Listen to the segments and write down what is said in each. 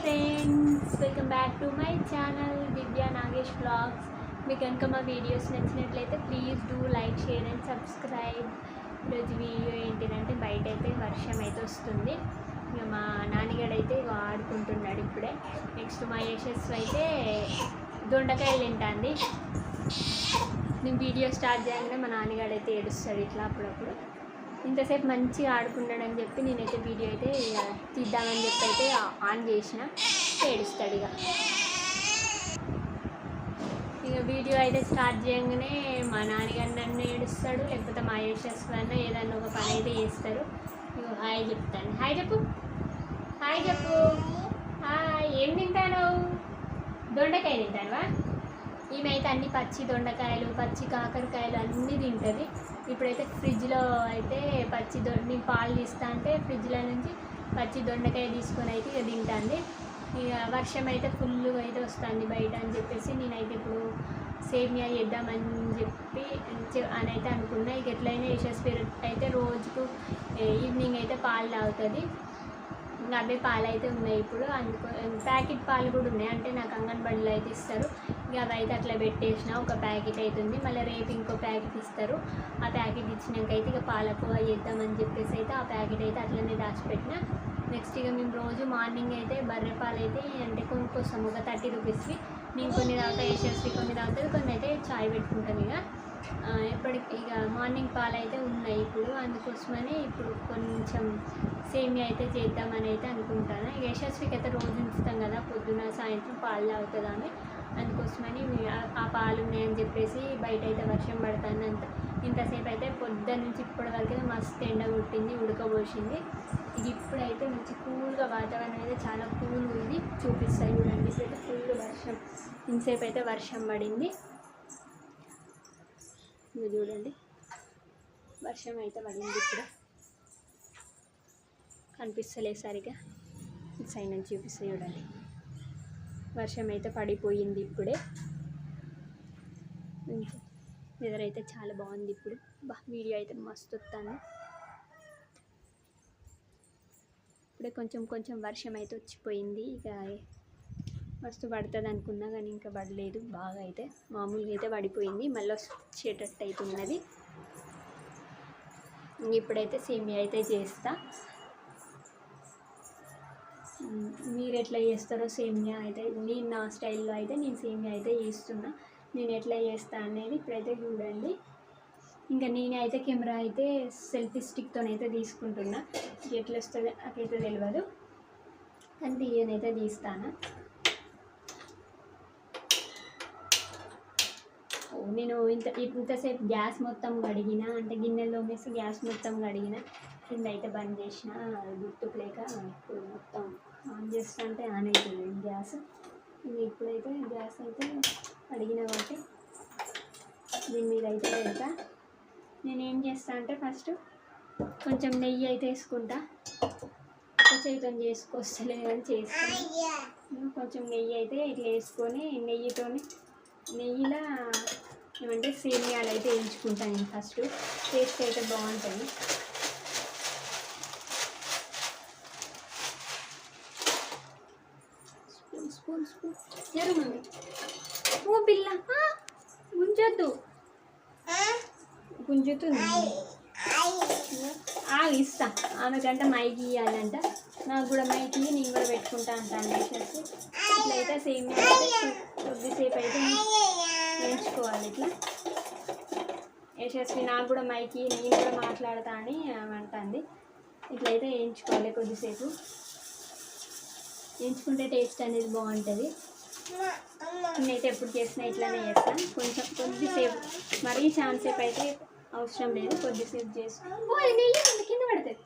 Friends, welcome back to my channel Divya Nagesh vlogs. మీకు కనుక మా వీడియోస్ నచ్చినట్లయితే please do like, share and subscribe. ఈరోజు వీడియో ఏంటిదంటే బయట అయితే వర్షం అయితే వస్తుంది. ఇక మా నాన్నగాడు అయితే ఆడుకుంటున్నాడు ఇప్పుడే. నెక్స్ట్ మా యశస్సు అయితే దొండకాయలు తింటుంది. నేను వీడియో స్టార్ట్ చేయగానే మా నాన్నగాడు అయితే ఏడుస్తాడు ఇట్లా అప్పుడప్పుడు. ఇంతసేపు మంచిగా ఆడుకున్నాడని చెప్పి నేనైతే వీడియో అయితే తీద్దామని చెప్పి అయితే ఆన్ చేసిన. ఏడుస్తాడు ఇక వీడియో అయితే స్టార్ట్ చేయగానే మా నాన్నగారు నన్ను ఏడుస్తాడు, లేకపోతే మా యశస్సు అన్న ఏదన్నా ఒక పని అయితే చేస్తారు. ఇక హాయ్ చెప్తాను. హాయ్ చెప్పు, హాయ్ చెప్పు. హాయ్. ఏం తింటాను? దొండకాయ తింటానువా? ఈమె అయితే అన్ని పచ్చి దొండకాయలు, పచ్చి కాకరకాయలు అన్నీ తింటుంది. ఇప్పుడైతే ఫ్రిడ్జ్లో అయితే నేను పాలు తీస్తా అంటే ఫ్రిడ్జ్లో నుంచి పచ్చి దొండకాయ తీసుకొని అయితే ఇక తింటుంది. ఇక వర్షం అయితే ఫుల్గా అయితే వస్తుంది బయట అని చెప్పేసి నేనైతే ఇప్పుడు సేమియా చేద్దామని చెప్పి అని అయితే అనుకున్నా. ఇక ఎట్లయినా యశస్వి అయితే రోజుకు ఈవినింగ్ అయితే పాలు తాగుతుంది. ఇంకా అవే పాలు అయితే ఉన్నాయి ఇప్పుడు. ప్యాకెట్ పాలు కూడా ఉన్నాయి, అంటే నాకు అంగన్వాడీలో అయితే ఇస్తారు. ఇక అవి అయితే అట్లా పెట్టేసిన. ఒక ప్యాకెట్ అవుతుంది, మళ్ళీ రేపు ఇంకో ప్యాకెట్ ఇస్తారు. ఆ ప్యాకెట్ ఇచ్చినాక అయితే ఇక పాలకోవా చేద్దామని చెప్పేసి అయితే ఆ ప్యాకెట్ అయితే అట్లనే దాచిపెట్టిన. నెక్స్ట్ ఇక మేము రోజు మార్నింగ్ అయితే బర్రె పాలు అయితే అంటే కొనుక్కొస్తాము ఒక 30 రూపీస్వి. నేను కొన్ని తాగుతా, యశస్వి కొన్ని తాగుతుంది, కొన్ని అయితే చాయ్ పెట్టుకుంటాం. ఇక ఎప్పటికి ఇక మార్నింగ్ పాలు అయితే ఉన్నాయి ఇప్పుడు. అందుకోసమని ఇప్పుడు కొంచెం సేమియా అయితే చేద్దామని అయితే అనుకుంటాను. ఇక యశస్వికి అయితే రోజు ఉంచుతాం కదా, పొద్దున సాయంత్రం పాలు తాగుతుంది ఆమె. అందుకోసమని ఆ పాలు ఉన్నాయని చెప్పేసి బయట అయితే వర్షం పడుతుంది. ఇంతసేపు అయితే పొద్దున్న నుంచి ఇప్పటి వరకు అయితే మస్తు ఎండ కొట్టింది, ఉడకబోసింది. ఇది ఇప్పుడైతే మంచి కూల్గా వాతావరణం అయితే చాలా కూల్ ఉంది. చూపిస్తాయి చూడండి. ఇప్పుడైతే ఫుల్ వర్షం, ఇంతసేపు అయితే వర్షం పడింది. ఇది చూడండి, వర్షం అయితే పడింది. ఇప్పుడు కనిపిస్తలే సరిగా, సైడ్ నుంచి చూపిస్తాయి చూడండి. వర్షం అయితే పడిపోయింది ఇప్పుడే. వెదర్ అయితే చాలా బాగుంది ఇప్పుడు. వీడియో అయితే మస్తు వస్తుంది. ఇప్పుడే కొంచెం కొంచెం వర్షం అయితే వచ్చిపోయింది. ఇక మస్తు పడుతుంది అనుకున్నా కానీ ఇంకా పడలేదు. బాగా అయితే మామూలుగా అయితే పడిపోయింది, మళ్ళీ వచ్చేటట్టు అయితే ఉన్నది. ఇప్పుడైతే సేమియా అయితే చేస్తా. మీరు ఎట్లా చేస్తారో సేమియా అయితే నేను నా స్టైల్లో అయితే నేను సేమియా అయితే చేస్తున్నా. నేను ఎట్లా చేస్తా అనేది ఇప్పుడైతే చూడండి. ఇంకా నేనైతే కెమెరా అయితే సెల్ఫీ స్టిక్తోనైతే తీసుకుంటున్నా. ఎట్లా వస్తుంది నాకైతే తెలియదు, కానీ తీయనైతే తీస్తాను. నేను ఇంతసేపు గ్యాస్ మొత్తం కడిగిన, అంటే గిన్నెలో వేసి గ్యాస్ మొత్తం కడిగిన, కింద అయితే బంద్ చేసిన. గుర్తుకు లేక ఇప్పుడు మొత్తం ఆన్ చేస్తా అంటే ఆన్ అవుతుంది గ్యాస్. ఇప్పుడైతే గ్యాస్ అయితే కడిగిన కాబట్టి దీని మీద అయితే పెడతా. నేనేం చేస్తా అంటే ఫస్ట్ కొంచెం నెయ్యి అయితే వేసుకుంటా. చేతితో చేసుకొస్తలే అని చేస్తాను. కొంచెం నెయ్యి అయితే ఇట్లా వేసుకొని నెయ్యిలో ఏమంటే సేమియాలు అయితే వేయించుకుంటాను నేను ఫస్ట్. టేస్ట్ అయితే బాగుంటుంది. స్పూన్ జరుగుతుంది. ఓ పిల్ల గుంజొద్దు, గుంజుతుంది. ఇస్తా ఆమెకంటే మైకి ఇవ్వాలంట, నాకు కూడా మైకి నేను కూడా పెట్టుకుంటా అంటాను. వేసేసి ఇట్లయితే సేమియా అయితే కొద్దిసేపు అయితే వేయించుకోవాలి. ఇట్లా యశస్వి నాకు కూడా మైకి నేను కూడా మాట్లాడతా అని అంటుంది. ఇట్లయితే వేయించుకోవాలి కొద్దిసేపు. వేయించుకుంటే టేస్ట్ అనేది బాగుంటుంది. నేనైతే ఎప్పుడు చేసినా ఇట్లానే చేస్తాను. కొద్దిసేపు, మరీ చాలాసేపు అయితే అవసరం లేదు, కొద్దిసేపు చేసుకుంటే కింద పడుతుంది.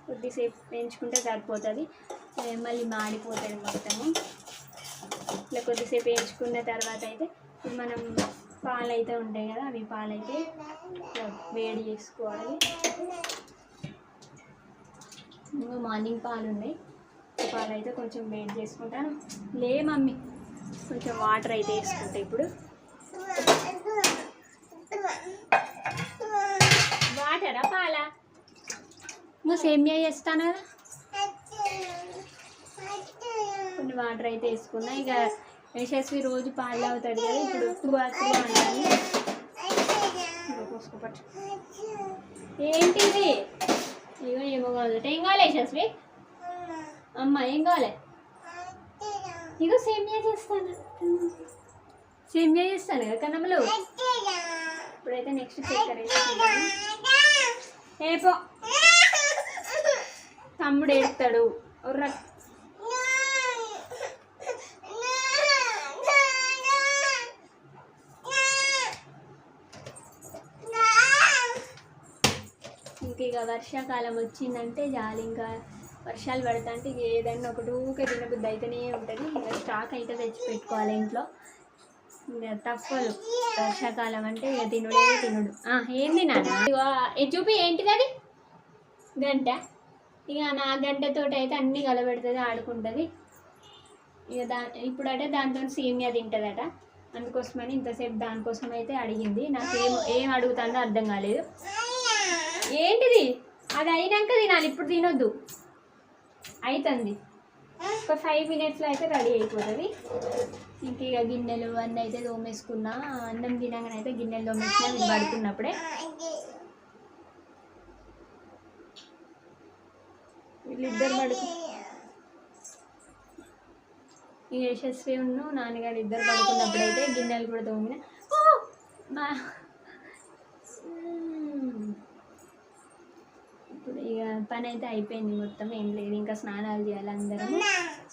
కొద్దిసేపు వేయించుకుంటే సరిపోతుంది, మళ్ళీ మాడిపోతుంది మొత్తము. ఇట్లా కొద్దిసేపు వేయించుకున్న తర్వాత అయితే ఇప్పుడు మనం పాలు అయితే ఉంటాయి కదా, అవి పాలైతే వేడి చేసుకోవాలి. ఇంకా మార్నింగ్ పాలు ఉన్నాయి, పాలు అయితే కొంచెం వేడి చేసుకుంటాను. మమ్మీ కొంచెం వాటర్ అయితే వేసుకుంటా ఇప్పుడు. వాటరా పాలా? ఇంకా సేమియా చేస్తాను కదా. కొన్ని వాటర్ అయితే వేసుకున్నా. ఇక యశస్వి రోజు పాలు తాగుతాడు కదా, ఇప్పుడు టూ అంటాను. పోసుకోపట్టు. ఏంటిది? ఇగో ఏమో కాదు. ఏం కావాలి యశస్వి? అమ్మ ఏం కావాలి? ఇగో సేమియా చేస్తాను, సేమియా చేస్తాను కదా కన్నమ్మలు. ఇప్పుడైతే నెక్స్ట్ చక్కెర వేసుకుంటాను. ఏపో తమ్ముడు ఏడుతాడు. ఉర్ర ఇంక ఇక వర్షాకాలం వచ్చిందంటే చాలు, ఇంకా వర్షాలు పడతాంటే ఇక ఏదన్నా ఒకటి ఊకే తినబుద్ధి అయితేనే ఉంటుంది. ఇంకా స్టాక్ అయితే తెచ్చి పెట్టుకోవాలి ఇంట్లో, ఇంకా తప్పదు. వర్షాకాలం అంటే ఇక తినుడే తినుడు. ఏంది నాన్న? ఇది చూపి, ఏంటిది అది? గంట. ఇక నా గంటతోటి అయితే అన్నీ కలబెడుతుంది, ఆడుకుంటుంది. ఇక ఇప్పుడంటే దాంతో సేమియా తింటుందట, అందుకోసమని ఇంతసేపు దానికోసం అయితే అడిగింది. నాకు ఏం అడుగుతుందో అర్థం కాలేదు. ఏంటిది? అది అయినాక తినాలి, ఇప్పుడు తినొద్దు. అవుతుంది ఒక 5 minutesలో అయితే రెడీ అయిపోతుంది. ఇంక ఇక గిన్నెలు అన్నీ అయితే తోమేసుకున్నా. అన్నం తినగానే అయితే గిన్నెలు తోమేసినా మీరు పడుకున్నప్పుడే. వీళ్ళిద్దరు పడుకు, ఈ యశస్వి నాన్నగారు ఇద్దరు పడుకున్నప్పుడైతే గిన్నెలు కూడా తోమిన. ఇప్పుడు ఇక పని అయితే అయిపోయింది మొత్తం, ఏం లేదు. ఇంకా స్నానాలు చేయాలి, అందరం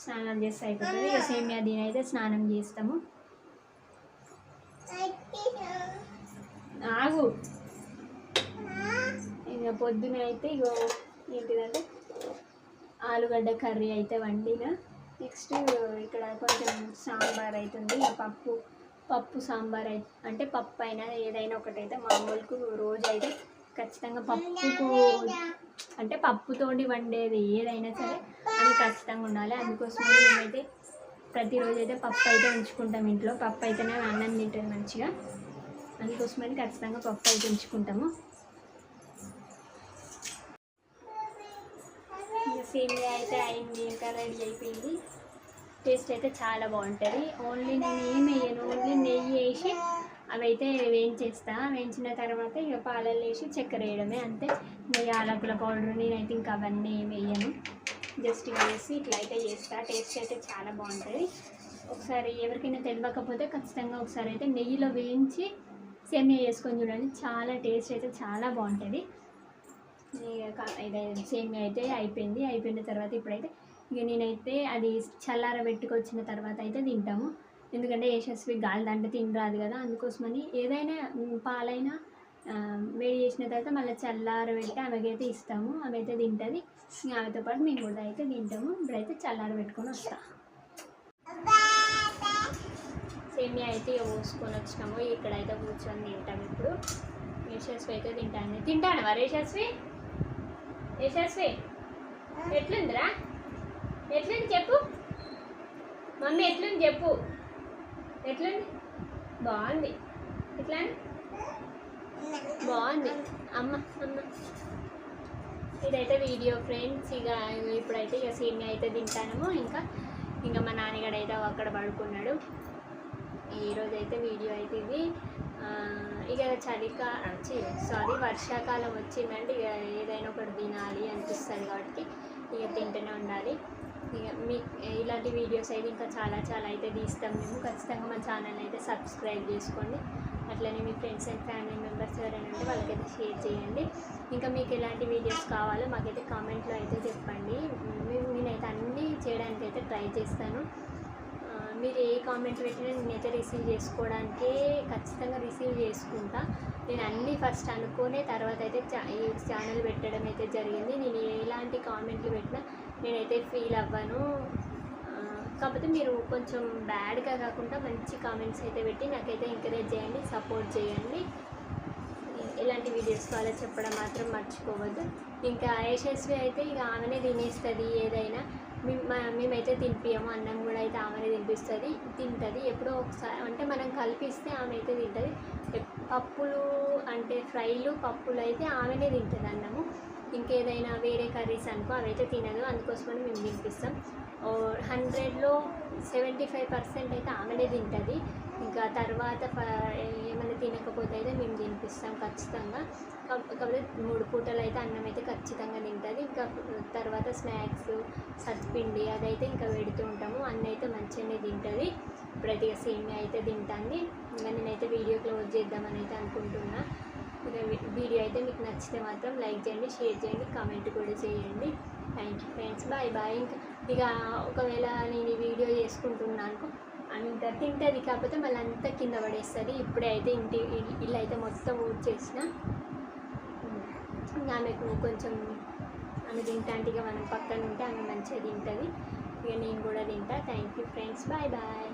స్నానాలు చేస్తే అయిపోతుంది. ఇక సేమియా దీని అయితే స్నానం చేస్తాము. ఆగు. ఇక పొద్దున అయితే ఇగో ఏంటిదంటే ఆలుగడ్డ కర్రీ అయితే వండిన. నెక్స్ట్ ఇక్కడ కొంచెం సాంబార్ అవుతుంది. పప్పు సాంబార్ అయితే, అంటే పప్పు అయినా ఏదైనా ఒకటైతే మామూలుకు రోజు అయితే ఖచ్చితంగా పప్పుకు, అంటే పప్పుతోటి వండేది ఏదైనా సరే అది ఖచ్చితంగా ఉండాలి. అందుకోసమే మేమైతే ప్రతిరోజు అయితే పప్పు అయితే ఉంచుకుంటాం ఇంట్లో. పప్పు అయితేనే అన్నం తింటుంది మంచిగా, అందుకోసమని ఖచ్చితంగా పప్పు అయితే ఉంచుకుంటాము. సేమియా అయితే అయింది, ఇంకా రెడీ అయిపోయింది. టేస్ట్ అయితే చాలా బాగుంటుంది. ఓన్లీ నేను ఏం వేయను, ఓన్లీ నెయ్యి వేసి అవి అయితే వేయించేస్తా. వేయించిన తర్వాత ఇక పాలల్లో వేసి చక్కెర వేయడమే, అంతే. ఇంకా యాలకుల పౌడర్ నేనైతే ఇంకా అవన్నీ ఏం వేయను, జస్ట్ వేసి ఇట్లా అయితే చేస్తా. టేస్ట్ అయితే చాలా బాగుంటుంది. ఒకసారి ఎవరికైనా తెలియకపోతే ఖచ్చితంగా ఒకసారి అయితే నెయ్యిలో వేయించి సేమియా చేసుకొని చూడండి, చాలా టేస్ట్ అయితే చాలా బాగుంటుంది. ఇక సేమియా అయితే అయిపోయిన తర్వాత ఇప్పుడైతే ఇక నేనైతే అది చల్లారబెట్టుకొచ్చిన తర్వాత అయితే తింటాము. ఎందుకంటే యశస్వి గాలి దండ తినరాదు కదా, అందుకోసమని ఏదైనా పాలైనా వేడి చేసిన తర్వాత మళ్ళీ చల్లారబెట్టి ఆమెకైతే ఇస్తాము. ఆమె అయితే తింటుంది, ఆమెతో పాటు మేము కూడా అయితే తింటాము. ఇప్పుడైతే చల్లారబెట్టుకొని వస్తాం. సేమియా అయితే ఇక పోసుకొని వచ్చినాము. ఇక్కడైతే కూర్చొని తింటాము. ఇప్పుడు యశస్వి అయితే తింటాను మరి. యశస్వి ఎట్లుందిరా? ఎట్లుంది చెప్పు మమ్మీ, ఎట్లుంది చెప్పు. ఎట్లుంది? బాగుంది. ఎట్లా బాగుంది అమ్మ. ఇదైతే వీడియో ఫ్రెండ్స్. ఇప్పుడైతే ఇక సేమియా అయితే తింటాము. ఇంకా మా నాన్నగాడు అయితే అక్కడ పడుకున్నాడు. ఈరోజు అయితే వీడియో అయితే ఇది. ఇక వర్షాకాలం వచ్చిందంటే ఇక ఏదైనా ఒకటి తినాలి అనిపిస్తుంది కాబట్టి ఇక తింటూనే ఉండాలి. ఇక ఇలాంటి వీడియోస్ అయితే ఇంకా చాలా అయితే తీస్తాం మేము. ఖచ్చితంగా మా ఛానల్ అయితే సబ్స్క్రైబ్ చేసుకోండి. అట్లనే మీ ఫ్రెండ్స్ అండ్ ఫ్యామిలీ మెంబర్స్ ఎవరైనా ఉంటే వాళ్ళకైతే షేర్ చేయండి. ఇంకా మీకు ఎలాంటి వీడియోస్ కావాలో మాకైతే కామెంట్లో అయితే చెప్పండి. నేనైతే అన్నీ చేయడానికి అయితే ట్రై చేస్తాను. మీరు ఏ కామెంట్ పెట్టినా నేనైతే రిసీవ్ చేసుకోవడానికే ఖచ్చితంగా రిసీవ్ చేసుకుంటా. నేను అన్నీ ఫస్ట్ అనుకునే తర్వాత అయితే ఈ ఛానల్ పెట్టడం అయితే జరిగింది. నేను ఎలాంటి కామెంట్లు పెట్టినా నేనైతే ఫీల్ అవ్వను. కాకపోతే మీరు కొంచెం బ్యాడ్గా కాకుండా మంచి కామెంట్స్ అయితే పెట్టి నాకైతే ఎంకరేజ్ చేయండి, సపోర్ట్ చేయండి. ఎలాంటి వీడియోస్ కావాలో చెప్పడం మాత్రం మర్చిపోవద్దు. ఇంకా యశస్వి అయితే ఇక ఆమెనే తినేస్తుంది ఏదైనా. మేమైతే తినిపించము, అన్నం కూడా అయితే ఆమెనే తింటుంది. ఎప్పుడో ఒకసారి అంటే మనం కల్పిస్తే ఆమె అయితే తింటుంది. పప్పులు అంటే ఫ్రైలు పప్పులు అయితే ఆమెనే తింటుంది. అన్నము ఇంకేదైనా వేరే కర్రీస్ అనుకో అవైతే తినదు, అందుకోసమని మేము తినిపిస్తాం. 100లో 75% అయితే ఆమెనే తింటుంది. ఇంకా తర్వాత ఏమైనా తినకపోతే అయితే మేము తినిపిస్తాం ఖచ్చితంగా. కాకపోతే 3 పూటలు అయితే అన్నం అయితే ఖచ్చితంగా తింటుంది. ఇంకా తర్వాత స్నాక్స్ సత్పిండి అదైతే ఇంకా పెడుతూ ఉంటాము. అన్న అయితే మంచిగానే తింటుంది. ఇప్పుడైతే ఇక సేమియా అయితే తింటాంది. ఇంకా నేనైతే వీడియో క్లోజ్ చేద్దామని అయితే అనుకుంటున్నా. వీడియో అయితే మీకు నచ్చితే మాత్రం లైక్ చేయండి, షేర్ చేయండి, కామెంట్ కూడా చేయండి. Thank you friends, bye bye. ఇక ఒకవేళ నేను ఈ వీడియో చేసుకుంటున్నాను అంత తింటుంది, కాకపోతే మళ్ళీ అంతా కింద పడేస్తుంది. ఇప్పుడే అయితే ఇల్లు అయితే మొత్తం ఊడ్చేసిన. ఇంకా ఆమెకు కొంచెం ఆమె తింటాంటే ఇక మనం పక్కన ఉంటే ఆమె మంచిగా తింటుంది. ఇక నేను కూడా తింటా. Thank you friends, bye bye.